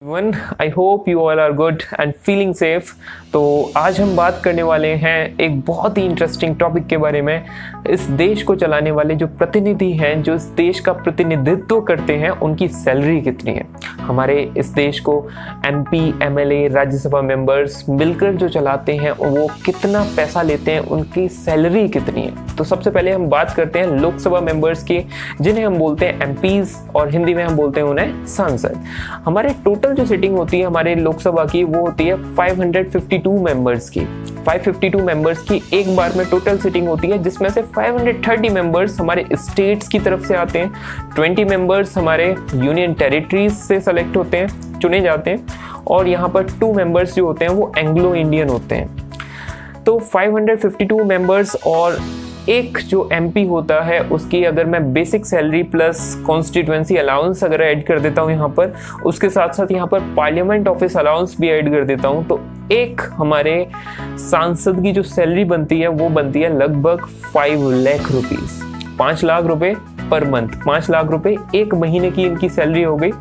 One I hope you all are good and feeling safe. तो आज हम बात करने वाले हैं एक बहुत ही इंटरेस्टिंग टॉपिक के बारे में। इस देश को चलाने वाले जो प्रतिनिधि हैं, जो इस देश का प्रतिनिधित्व करते हैं, उनकी सैलरी कितनी है। हमारे इस देश को एमपी, एमएलए, राज्यसभा मेंबर्स मिलकर जो चलाते हैं वो कितना पैसा लेते हैं, उनकी सैलरी कितनी है। तो सबसे पहले हम बात करते हैं लोकसभा मेंबर्स की, जिन्हें हम बोलते हैं एमपीज और हिंदी में हम बोलते हैं उन्हें सांसद। हमारे टोटल जो सीटिंग होती है हमारे लोकसभा की वो होती है 552 मेंबर्स की। 552 मेंबर्स की एक बार में टोटल सीटिंग होती है, जिसमें से 530 मेंबर्स हमारे स्टेट्स की तरफ से आते हैं, 20 मेंबर्स हमारे यूनियन टेरिटरीज से सेलेक्ट होते हैं, चुने जाते हैं, और यहाँ पर 2 मेंबर्स जो होते हैं वो एंग्लो इंडियन होते हैं। तो 552 मेंबर्स और एक जो एमपी होता है उसकी अगर मैं basic salary plus constituency allowance अगर ऐड कर देता हूँ यहाँ पर, उसके साथ साथ यहाँ पर पार्लियामेंट ऑफिस अलाउंस भी ऐड कर देता हूँ, तो एक हमारे सांसद की जो सैलरी बनती है वो बनती है लगभग 5 लाख रुपीस, 5 लाख रुपए पर मंथ, 5 लाख रुपए एक महीने की इनकी सैलरी हो गई।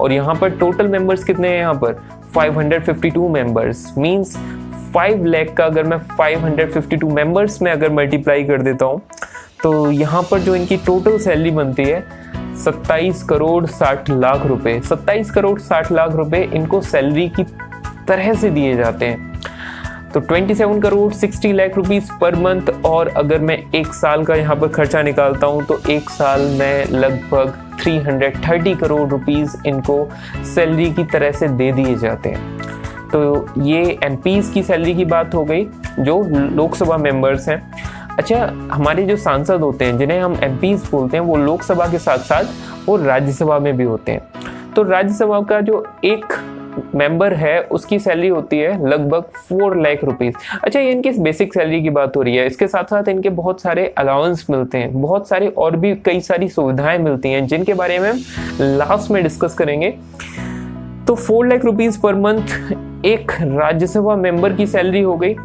और यहाँ पर टोटल मेंबर्स कितने हैं, यहाँ पर 552 मेंबर्स, मीन्स 5 लाख का अगर मैं 552 मेंबर्स में अगर मल्टीप्लाई कर देता हूँ तो यहाँ पर जो इनकी टोटल सैलरी बनती है 27 करोड़ 60 लाख रुपए। 27 करोड़ 60 लाख रुपए इनको सैलरी की तरह से दिए जाते हैं। तो 27 crore 60 lakh rupees per month, और अगर मैं एक साल का यहाँ पर खर्चा निकालता हूँ तो एक साल में लगभग 330 करोड़ रुपीस इनको सैलरी की तरह से दे दिए जाते हैं। तो ये एमपीज की सैलरी की बात हो गई जो लोकसभा मेंबर्स हैं। अच्छा, हमारे जो सांसद होते हैं जिन्हें हम एमपीज बोलते हैं वो लोकसभा के साथ साथ वो राज्यसभा में भी होते हैं। तो राज्यसभा का जो एक मेंबर है उसकी सैलरी होती है लगभग 4 लाख रुपीस। अच्छा, ये इनकी बेसिक सैलरी की बात हो रही है, इसके साथ साथ इनके बहुत सारे अलाउंस मिलते हैं, बहुत सारे और भी कई सारी सुविधाएं मिलती हैं जिनके बारे में हम लास्ट में डिस्कस करेंगे। तो 4 लाख रुपीस पर मंथ एक राज्यसभा मेंबर की सैलरी हो गई।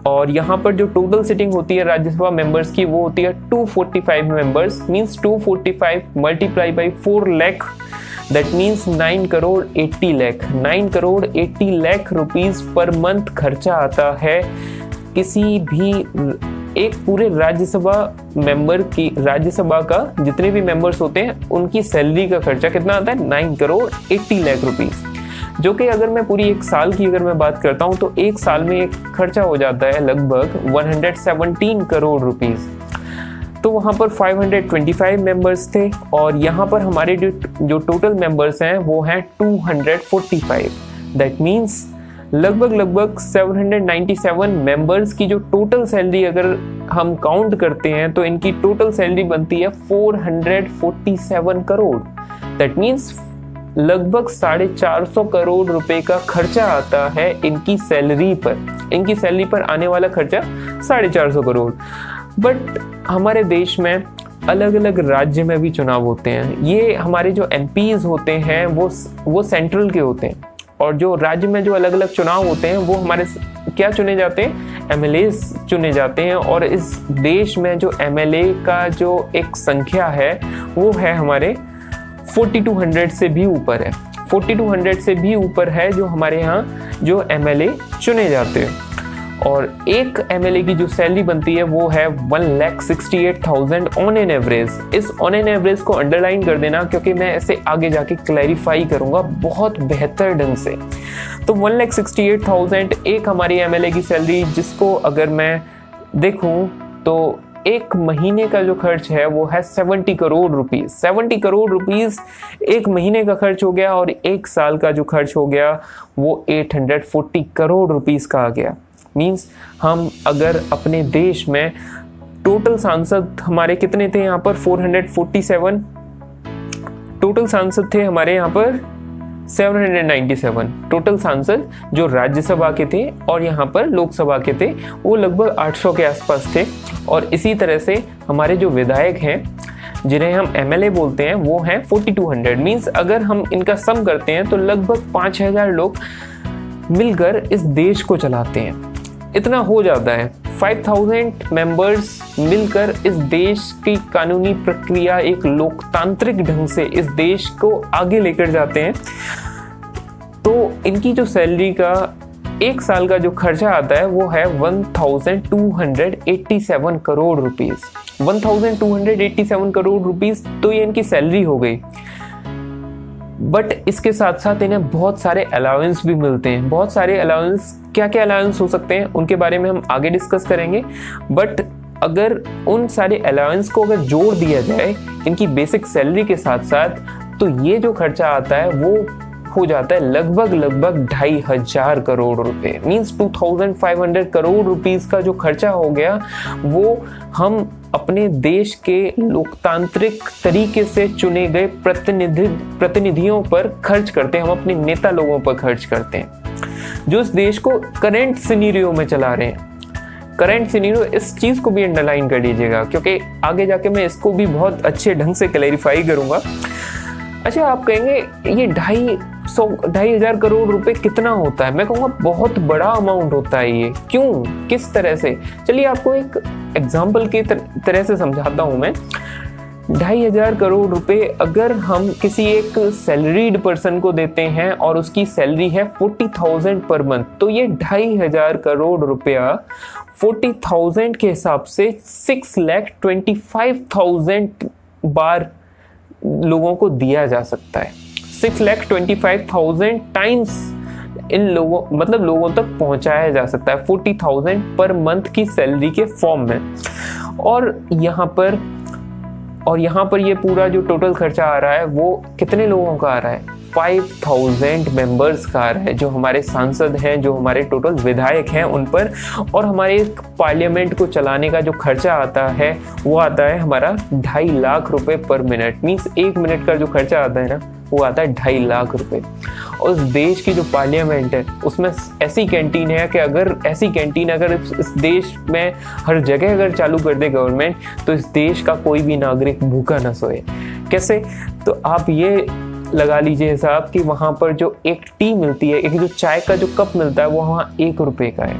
और यहाँ पर जो टोटल सीटिंग होती है राज्यसभा मेंबर्स की वो होती है 245 members, means 245 multiply by 4 lakh, that means 9 crore 80 lakh, 9 crore 80 lakh rupees per month खर्चा आता है किसी भी एक पूरे राज्यसभा मेंबर की, राज्यसभा का जितने भी मेंबर्स होते हैं उनकी सैलरी का खर्चा कितना आता है 9 करोड़ 80 लाख रुपीस, जो कि अगर मैं पूरी एक साल की अगर मैं बात करता हूं तो एक साल में एक खर्चा हो जाता है लगभग 117 करोड़ रुपीस। तो वहां पर 525 मेंबर्स थे और यहाँ पर हमारे जो टोटल मेंबर्स हैं वो हैं 245, दैट मीन्स लगभग 797 मेंबर्स की जो टोटल सैलरी अगर हम काउंट करते हैं तो इनकी टोटल सैलरी बनती है 447 करोड़, दैट मीन्स लगभग 450 करोड़ रुपए का खर्चा आता है इनकी सैलरी पर आने वाला खर्चा 450 करोड़। बट हमारे देश में अलग अलग राज्य में भी चुनाव होते हैं। ये हमारे जो एमपीज होते हैं वो सेंट्रल के होते हैं, और जो राज्य में जो अलग अलग चुनाव होते हैं वो हमारे क्या चुने जाते हैं, एमएलए चुने जाते हैं। और इस देश में जो एमएलए का जो एक संख्या है वो है हमारे 4200 से भी ऊपर है, 4200 से भी ऊपर है जो हमारे यहाँ जो एमएलए चुने जाते हैं। और एक एमएलए की जो सैलरी बनती है वो है 1,68,000 ऑन एन एवरेज। इस ऑन एन एवरेज को अंडरलाइन कर देना क्योंकि मैं इसे आगे जाके क्लैरिफाई करूंगा बहुत बेहतर ढंग से। तो 1,68,000 एक हमारी एमएलए की सैलरी, जिसको अगर मैं देखूं तो एक महीने का जो खर्च है वो है 70 करोड़ रुपीस। 70 करोड़ रुपीस एक महीने का खर्च हो गया, और एक साल का जो खर्च हो गया वो 840 करोड़ रुपीस का आ गया। मीन्स हम अगर अपने देश में टोटल सांसद हमारे कितने थे यहाँ पर 447 टोटल सांसद थे हमारे यहाँ पर 797 टोटल सांसद जो राज्यसभा के थे, और यहाँ पर लोकसभा के थे वो लगभग 800 के आसपास थे। और इसी तरह से हमारे जो विधायक हैं जिन्हें हम एमएलए बोलते हैं वो हैं 4200, मीन्स अगर हम इनका सम करते हैं तो लगभग 5000 लोग मिलकर इस देश को चलाते हैं। इतना हो जाता है, 5000 मेंबर्स मिलकर इस देश की कानूनी प्रक्रिया एक लोकतांत्रिक ढंग से इस देश को आगे लेकर जाते हैं। तो इनकी जो सैलरी का एक साल का जो खर्चा आता है वो है 1287 करोड़ रुपीस। 1287 करोड़ रुपीस तो ये इनकी सैलरी हो गई। बट इसके साथ साथ इन्हें बहुत सारे अलाउंस भी मिलते हैं। बहुत सारे अलाउंस, क्या क्या अलाउंस हो सकते हैं उनके बारे में हम आगे डिस्कस करेंगे। बट अगर उन सारे अलाउंस को अगर जोड़ दिया जाए इनकी बेसिक सैलरी के साथ साथ, तो ये जो खर्चा आता है वो हो जाता है लगभग 2,500 करोड़ रुपए। मीन्स 2,500 करोड़ रुपीस का जो खर्चा हो गया वो हम अपने देश के लोकतांत्रिक तरीके से चुने गए प्रतिनिधियों पर खर्च करते हैं। हम अपने नेता लोगों पर खर्च करते हैं जो इस देश को करंट सिनेरियो में चला रहे हैं। करंट सिनेरियो, इस चीज को भी अंडरलाइन कर लीजिएगा क्योंकि आगे जाके मैं इसको भी बहुत अच्छे ढंग से क्लैरिफाई करूंगा। अच्छा, आप कहेंगे ये 2,500 करोड़ रुपए कितना होता है? मैं कहूँगा बहुत बड़ा अमाउंट होता है ये। क्यों, किस तरह से? चलिए आपको एक एग्जाम्पल की तरह से समझाता हूँ मैं। 2,500 करोड़ रुपए अगर हम किसी एक सैलरीड पर्सन को देते हैं और उसकी सैलरी है 40,000 पर मंथ, तो ये 2,500 करोड़ रुपया 40,000 के हिसाब से 6,25,000 बार लोगों को दिया जा सकता है। 6,25,000 टाइम्स इन लोगों, मतलब लोगों तक पहुंचाया जा सकता है 40,000 पर मंथ की सैलरी के फॉर्म में। और यहाँ पर ये पूरा जो टोटल खर्चा आ रहा है वो कितने लोगों का आ रहा है? 5,000 मेंबर्स का आ रहा है, जो हमारे सांसद हैं, जो हमारे टोटल विधायक हैं उन पर। और हमारे पार्लियामेंट को चलाने का जो खर्चा आता है वो आता है हमारा 2.5 लाख रुपए पर मिनट। मीन्स 1 मिनट का जो खर्चा आता है ना वो आता है 2.5 लाख रुपए। और उस देश की जो पार्लियामेंट है उसमें ऐसी कैंटीन है कि अगर ऐसी कैंटीन अगर इस देश में हर जगह अगर चालू कर दे गवर्नमेंट, तो इस देश का कोई भी नागरिक भूखा न सोए। कैसे? तो आप ये लगा लीजिए हिसाब कि वहाँ पर जो एक टी मिलती है, एक जो चाय का जो कप मिलता है वो वहाँ 1 रुपए का है।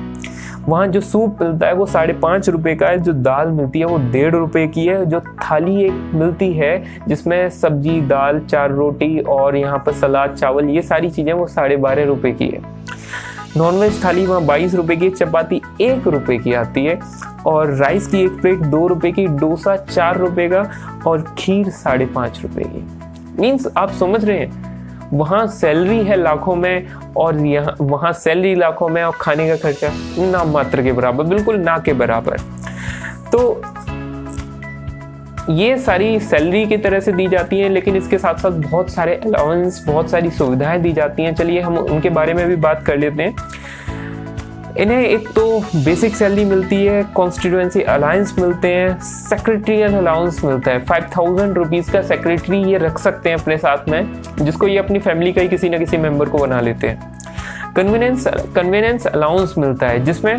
वहाँ जो सूप मिलता है वो 5.5 रुपए का है। जो दाल मिलती है वो 1.5 रुपए की है। जो थाली एक मिलती है जिसमें सब्जी, दाल, 4 रोटी और यहाँ पर सलाद, चावल, ये सारी चीज़ें, वो 12.5 रुपए की है। नॉनवेज थाली वहाँ 22 रुपए की, चपाती 1 रुपए की आती है और राइस की एक प्लेट 2 रुपए की, डोसा 4 रुपए का और खीर 5.5 रुपए की। मीन्स आप समझ रहे हैं, वहाँ सैलरी है लाखों में और यहाँ वहाँ सैलरी लाखों में और खाने का खर्चा ना मात्र के बराबर, बिल्कुल ना के बराबर। तो ये सारी सैलरी की तरह से दी जाती है, लेकिन इसके साथ साथ बहुत सारे अलाउंस, बहुत सारी सुविधाएं दी जाती हैं। चलिए हम उनके बारे में भी बात कर लेते हैं। इन्हें एक तो बेसिक सैलरी मिलती है, कॉन्स्टिट्यूएंसी अलाउंस मिलते हैं, सेक्रेटरियल अलाउंस मिलता है। 5,000 रुपीज़ का सेक्रेटरी ये रख सकते हैं अपने साथ में, जिसको ये अपनी फैमिली का ही किसी ना किसी मेंबर को बना लेते हैं। कन्वीनियंस अलाउंस मिलता है जिसमें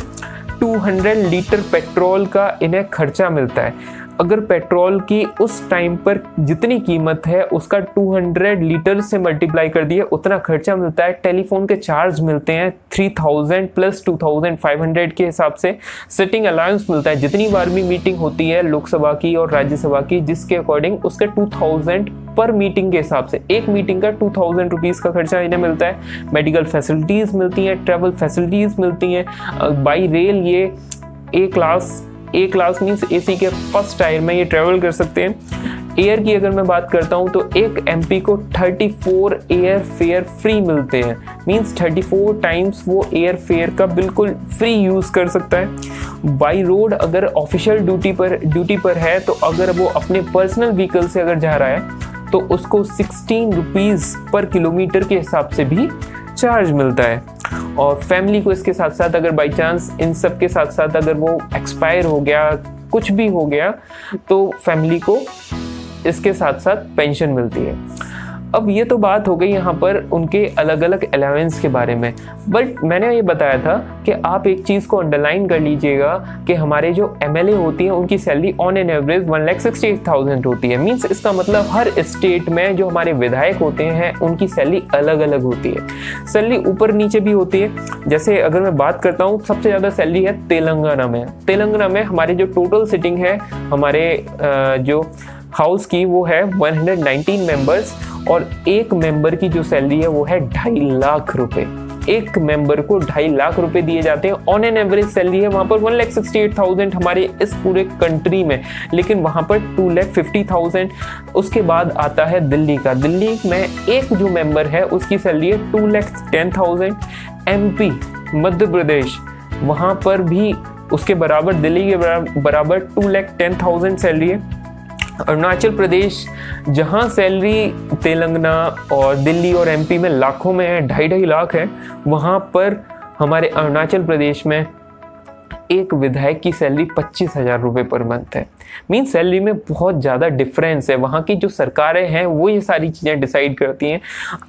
200 लीटर पेट्रोल का इन्हें खर्चा मिलता है। अगर पेट्रोल की उस टाइम पर जितनी कीमत है उसका 200 लीटर से मल्टीप्लाई कर दिए उतना खर्चा मिलता है। टेलीफोन के चार्ज मिलते हैं 3,000 प्लस 2,500 के हिसाब से। सिटिंग अलाउंस मिलता है, जितनी बार भी मीटिंग होती है लोकसभा की और राज्यसभा की, जिसके अकॉर्डिंग उसके 2,000 पर मीटिंग के हिसाब से, एक मीटिंग का 2,000 रुपीज़ का खर्चा इन्हें मिलता है। मेडिकल फैसिलिटीज़ मिलती हैं, ट्रैवल फैसिलिटीज़ मिलती हैं। बाई रेल ये ए क्लास मीन्स एसी के फर्स्ट टायर में ये ट्रेवल कर सकते हैं। एयर की अगर मैं बात करता हूँ तो एक एमपी को 34 एयर फेयर फ्री मिलते हैं। मीन्स 34 टाइम्स वो एयर फेयर का बिल्कुल फ्री यूज़ कर सकता है। बाई रोड अगर ऑफिशियल ड्यूटी पर है, तो अगर वो अपने पर्सनल व्हीकल से अगर जा रहा है तो उसको 16 रुपीज़ पर किलोमीटर के हिसाब से भी चार्ज मिलता है। और फैमिली को इसके साथ साथ अगर बाई चांस इन सब के साथ साथ अगर वो एक्सपायर हो गया, कुछ भी हो गया, तो फैमिली को इसके साथ साथ पेंशन मिलती है। अब ये तो बात हो गई यहाँ पर उनके अलग अलग अलाउंस के बारे में। बट मैंने ये बताया था कि आप एक चीज़ को अंडरलाइन कर लीजिएगा कि हमारे जो एमएलए होती हैं उनकी सैलरी ऑन एन एवरेज 1,68,000 होती है। मीन्स इसका मतलब हर स्टेट में जो हमारे विधायक होते हैं उनकी सैलरी अलग अलग होती है। सैलरी ऊपर नीचे भी होती है। जैसे अगर मैं बात करता हूँ, सबसे ज़्यादा सैलरी है तेलंगाना में। तेलंगाना में हमारी जो टोटल सिटिंग है हमारे जो हाउस की वो है 119 मेंबर्स और एक मेंबर की जो सैलरी है वो है 2.5 लाख रुपए। एक मेंबर को 2.5 लाख रुपए दिए जाते हैं। ऑन एन एवरेज सैलरी है वहां पर 1,68,000 हमारे इस पूरे कंट्री में, लेकिन वहां पर 2,50,000। उसके बाद आता है दिल्ली का। दिल्ली में एक जो मेंबर है उसकी सैलरी है 2,10,000। MP मध्य प्रदेश, वहां पर भी उसके बराबर, दिल्ली के बराबर 2,10,000 सैलरी है। अरुणाचल प्रदेश, जहां सैलरी तेलंगाना और दिल्ली और MP में लाखों में है, 2.5 लाख है, वहां पर हमारे अरुणाचल प्रदेश में एक विधायक की सैलरी 25,000 रुपये पर मंथ है। मीन सैलरी में बहुत ज़्यादा डिफरेंस है। वहाँ की जो सरकारें हैं वो ये सारी चीज़ें डिसाइड करती हैं।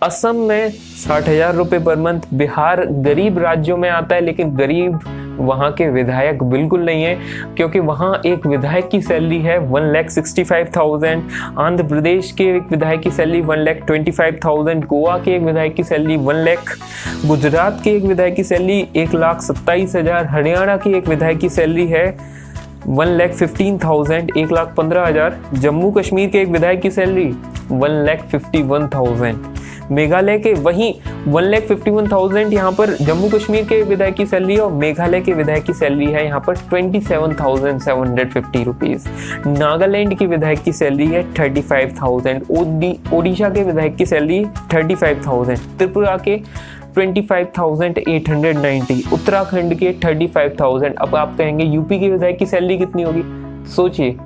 असम में 60,000 रुपये पर मंथ। बिहार गरीब राज्यों में आता है, लेकिन गरीब वहाँ के विधायक बिल्कुल नहीं है, क्योंकि वहाँ एक विधायक की सैलरी है 1,65,000। आंध्र प्रदेश के एक विधायक की सैलरी 1,25,000। गोवा के एक विधायक की सैलरी 1 लाख। गुजरात के एक विधायक की सैलरी 1,27,000। हरियाणा की एक विधायक की सैलरी है 1,15,000, 1,15,000। जम्मू कश्मीर के एक विधायक की सैलरी 1,51,000। मेघालय के वहीं 1,51,000 यहाँ पर जम्मू कश्मीर के विधायक की सैलरी, और मेघालय के विधायक की सैलरी है यहाँ पर 27,750 रुपीज़। नागालैंड की विधायक की सैलरी है 35,000। ओडिशा के विधायक की सैलरी 35,000। त्रिपुरा के 25,890। उत्तराखंड के 35,000। अब आप कहेंगे यूपी के विधायक की सैलरी कितनी होगी? सोचिए,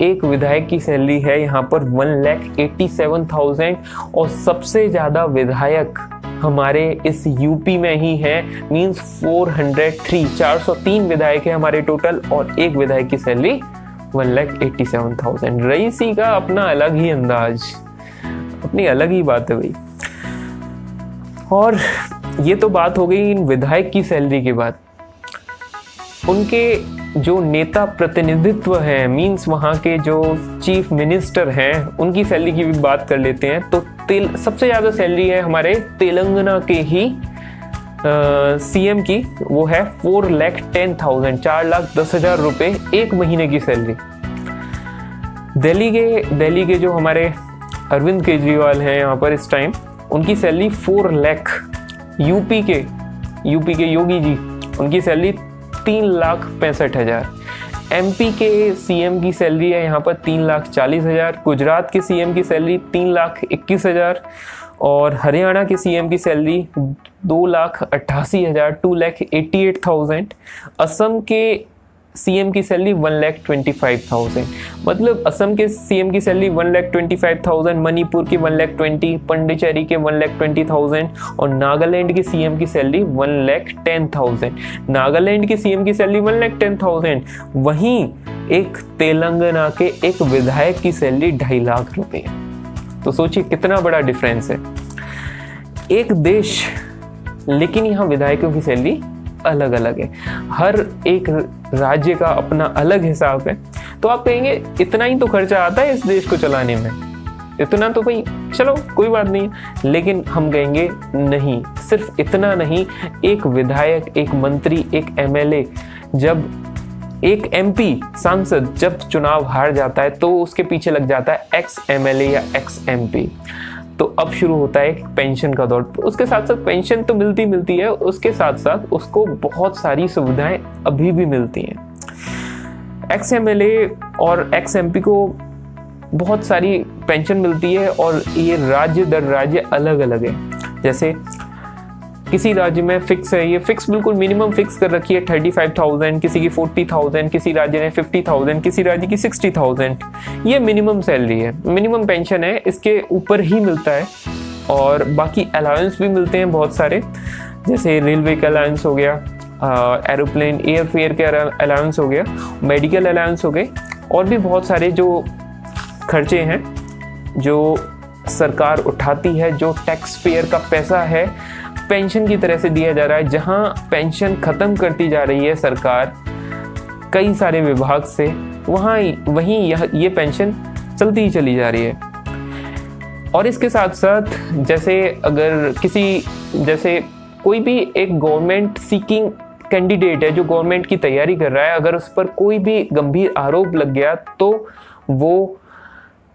एक विधायक की सैलरी है यहाँ पर 1,87,000, और सबसे ज़्यादा विधायक हमारे इस यूपी में ही है। मींस 403 विधायक है हमारे टोटल, और एक विधायक की सैलरी 1,87,000। रईसी का अपना अलग ही अंदाज, अपनी अलग ही बात है भाई। और ये तो बात हो गई इन विधायक की सैलरी के बाद। उनके जो नेता प्रतिनिधित्व है, मींस वहाँ के जो चीफ मिनिस्टर हैं, उनकी सैलरी की भी बात कर लेते हैं। तो सबसे ज़्यादा सैलरी है हमारे तेलंगाना के ही CM की, वो है 4,10,000, 4,10,000 रुपये एक महीने की सैलरी। दिल्ली के जो हमारे अरविंद केजरीवाल हैं यहाँ पर इस टाइम, उनकी सैलरी 4 लाख। यूपी के योगी जी, उनकी सैलरी 3,65,000। MP के CM की सैलरी है यहाँ पर 3,40,000। गुजरात के CM की सैलरी 3,21,000, और हरियाणा के CM की सैलरी 2,88,000, 2,88,000। असम के CM की सैलरी 1,25,000। मतलब असम के CM की सैलरी 1,25,000, मणिपुर की 1,20,000, पंडिचेरी के 1,20,000, और नागालैंड के CM की सैलरी 1,10,000। नागालैंड की CM की सैलरी 1,10,000। वहीं एक तेलंगाना के एक विधायक की सैलरी 2.5 लाख रुपए। तो सोचिए कितना बड़ा डिफरेंस है। एक देश, लेकिन यहाँ विधायकों की सैलरी अलग अलग है। हर एक राज्य का अपना अलग हिसाब है। तो आप कहेंगे इतना ही तो खर्चा आता है इस देश को चलाने में, इतना तो भाई चलो कोई बात नहीं, लेकिन हम कहेंगे नहीं, सिर्फ इतना नहीं। एक विधायक, एक मंत्री, एक MLA, जब एक MP सांसद जब चुनाव हार जाता है तो उसके पीछे लग जाता है ex-MLA या ex-MP। तो अब शुरू होता है एक पेंशन का दौर। उसके साथ साथ पेंशन तो मिलती है, उसके साथ साथ उसको बहुत सारी सुविधाएं अभी भी मिलती हैं। ex-MLA और ex-MP को बहुत सारी पेंशन मिलती है, और ये राज्य दर राज्य अलग अलग है। जैसे किसी राज्य में फिक्स है, ये फिक्स बिल्कुल मिनिमम फिक्स कर रखी है 35,000, किसी की 40,000, किसी राज्य ने 50,000, किसी राज्य की 60,000। ये मिनिमम सैलरी है, मिनिमम पेंशन है, इसके ऊपर ही मिलता है। और बाकी अलाउंस भी मिलते हैं बहुत सारे, जैसे रेलवे का अलाउंस हो गया, एरोप्लेन एयरफेयर के अलाउंस हो गया, मेडिकल अलाउंस हो गए, और भी बहुत सारे जो खर्चे हैं जो सरकार उठाती है, जो टैक्स पेयर का पैसा है, पेंशन की तरह से दिया जा रहा है। जहां पेंशन खत्म करती जा रही है सरकार कई सारे विभाग से, वहीं ये पेंशन चलती ही चली जा रही है। और इसके साथ साथ जैसे कोई भी एक गवर्नमेंट सीकिंग कैंडिडेट है जो गवर्नमेंट की तैयारी कर रहा है, अगर उस पर कोई भी गंभीर आरोप लग गया तो वो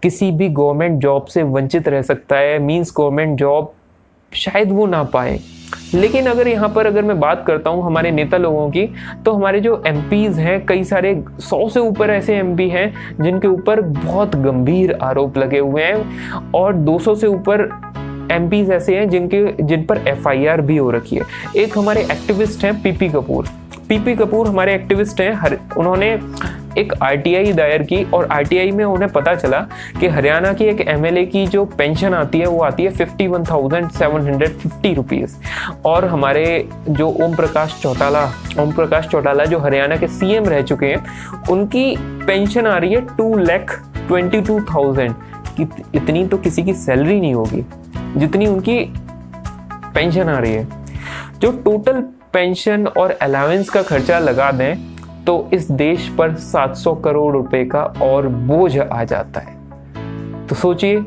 किसी भी गवर्नमेंट जॉब से वंचित रह सकता है, मींस गवर्नमेंट जॉब शायद वो ना पाए। लेकिन अगर यहाँ पर अगर मैं बात करता हूँ हमारे नेता लोगों की, तो हमारे जो एमपीज हैं, कई सारे 100 से ऊपर ऐसे एमपी हैं जिनके ऊपर बहुत गंभीर आरोप लगे हुए हैं, और 200 से ऊपर एमपीज ऐसे हैं जिन पर एफआईआर भी हो रखी है। एक हमारे एक्टिविस्ट हैं पीपी कपूर हमारे एक्टिविस्ट हैं। उन्होंने एक आरटीआई दायर की, और आरटीआई में उन्हें पता चला कि हरियाणा की एक एमएलए की जो पेंशन आती है वो आती है 51,750 रुपीज़, और हमारे जो ओम प्रकाश चौटाला जो हरियाणा के सीएम रह चुके हैं, उनकी पेंशन आ रही है 2,22,000। इतनी तो किसी की सैलरी नहीं होगी जितनी उनकी पेंशन आ रही है। जो टोटल पेंशन और अलाउंस का खर्चा लगा दें तो इस देश पर 700 करोड़ रुपए का और बोझ आ जाता है। तो सोचिए,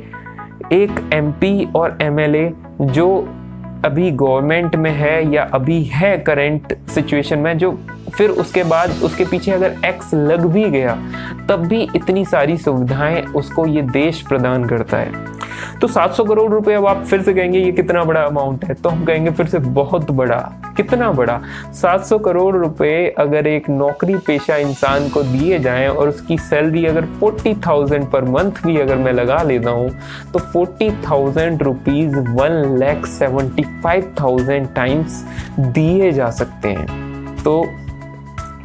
एक एमपी और एमएलए जो अभी गवर्नमेंट में है या अभी है करंट सिचुएशन में, जो फिर उसके बाद उसके पीछे अगर एक्स लग भी गया तब भी इतनी सारी सुविधाएं उसको ये देश प्रदान करता है। तो 700 करोड़ रुपए, अब आप फिर से कहेंगे ये कितना बड़ा अमाउंट है, तो हम कहेंगे फिर से बहुत बड़ा। कितना बड़ा? 700 करोड़ रुपए अगर एक नौकरी पेशा इंसान को दिए जाएं और उसकी सैलरी अगर 40,000 पर मंथ भी अगर मैं लगा लेता हूं, तो 40,000 रुपीज 1,75,000 टाइम्स दिए जा सकते हैं। तो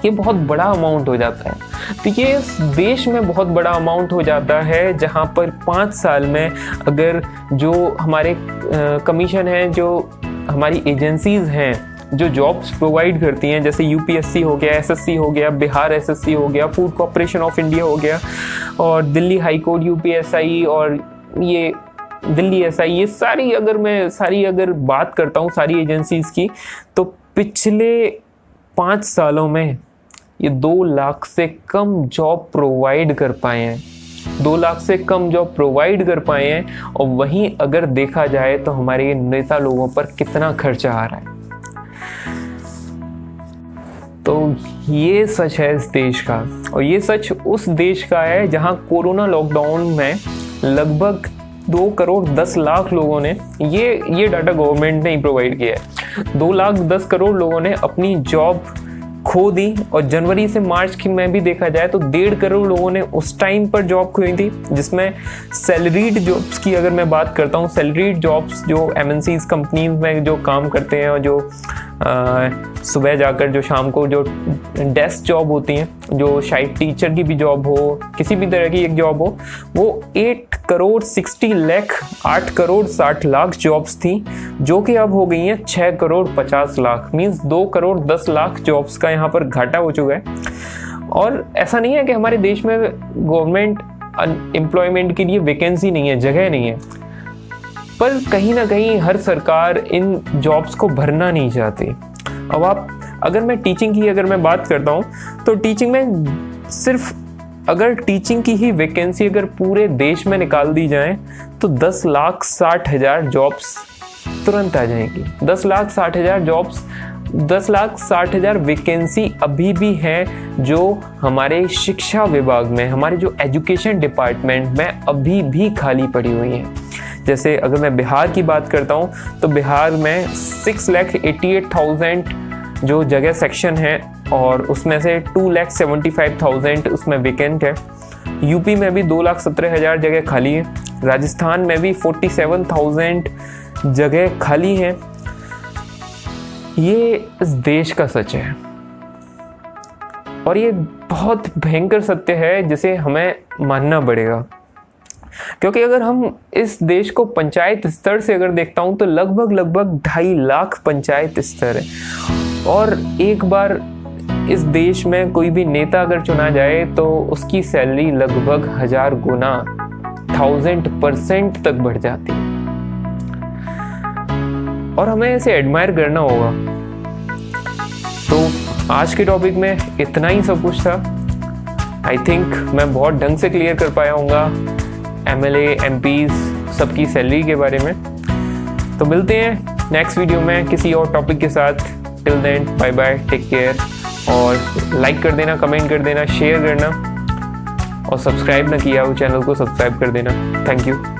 ये बहुत बड़ा अमाउंट हो जाता है। तो ये इस देश में बहुत बड़ा अमाउंट हो जाता है, जहाँ पर 5 साल में अगर जो हमारे कमीशन है, जो हमारी एजेंसीज हैं जो जॉब्स प्रोवाइड करती हैं, जैसे यूपीएससी हो गया, एसएससी हो गया, बिहार एसएससी हो गया, फूड कॉर्पोरेशन ऑफ इंडिया हो गया, और दिल्ली हाई कोर्ट यूपीएसआई, और ये दिल्ली एसआई, ये सारी अगर बात करता हूँ सारी एजेंसीज की, तो पिछले 5 सालों में ये 2 लाख से कम जॉब प्रोवाइड कर पाए हैं। 2 लाख से कम जॉब प्रोवाइड कर पाए हैं, और वहीं अगर देखा जाए तो हमारे नेता लोगों पर कितना खर्चा आ रहा है। तो ये सच है इस देश का, और ये सच उस देश का है जहां कोरोना लॉकडाउन में लगभग 2 करोड़ 10 लाख लोगों ने, ये डाटा गवर्नमेंट ने ही प्रोवाइड किया है, 2 लाख 10 करोड़ लोगों ने अपनी जॉब खो दी। और जनवरी से मार्च की में भी देखा जाए तो 1.5 करोड़ लोगों ने उस टाइम पर जॉब खोई थी, जिसमें सैलरीड जॉब्स की अगर मैं बात करता हूँ, सैलरीड जॉब्स जो एमएनसीज कंपनीज में जो काम करते हैं, और जो सुबह जाकर जो शाम को जो डेस्क जॉब होती हैं, जो शायद टीचर की भी जॉब हो, किसी भी तरह की एक जॉब हो, वो 8 करोड़ 60 लाख 8 करोड़ 60 लाख जॉब्स थी, जो कि अब हो गई हैं 6 करोड़ 50 लाख, मीन्स 2 करोड़ 10 लाख जॉब्स का यहाँ पर घाटा हो चुका है। और ऐसा नहीं है कि हमारे देश में गवर्नमेंट एम्प्लॉयमेंट के लिए वैकेंसी नहीं है, जगह नहीं है, पर कहीं ना कहीं हर सरकार इन जॉब्स को भरना नहीं चाहती। अब अगर मैं टीचिंग की अगर मैं बात करता हूँ, तो टीचिंग में सिर्फ अगर टीचिंग की ही वैकेंसी अगर पूरे देश में निकाल दी जाए तो 10,60,000 जॉब्स तुरंत आ जाएगी। 10,60,000 जॉब्स, 10,60,000 वैकेंसी अभी भी हैं जो हमारे शिक्षा विभाग में, हमारे जो एजुकेशन डिपार्टमेंट में अभी भी खाली पड़ी हुई हैं। जैसे अगर मैं बिहार की बात करता हूँ, तो बिहार में 6,88,000 जो जगह सेक्शन है, और उसमें से 2,75,000 उसमें वैकेंट है। यूपी में भी 2,17,000 जगह खाली है। राजस्थान में भी 47,000 जगह खाली है। ये इस देश का सच है, और ये बहुत भयंकर सत्य है जिसे हमें मानना पड़ेगा। क्योंकि अगर हम इस देश को पंचायत स्तर से अगर देखता हूं, तो लगभग 2.5 लाख पंचायत स्तर है, और एक बार इस देश में कोई भी नेता अगर चुना जाए तो उसकी सैलरी लगभग 1000 गुना 1000% तक बढ़ जाती है, और हमें इसे एडमायर करना होगा। तो आज के टॉपिक में इतना ही सब कुछ था। आई थिंक मैं बहुत ढंग से क्लियर कर पाया हूँगा एमएलए, एमपीज सबकी सैलरी के बारे में। तो मिलते हैं नेक्स्ट वीडियो में किसी और टॉपिक के साथ। Till then, bye bye, take care, और लाइक कर देना, कमेंट कर देना, शेयर करना। और सब्सक्राइब ना किया हो चैनल को सब्सक्राइब कर देना। Thank you.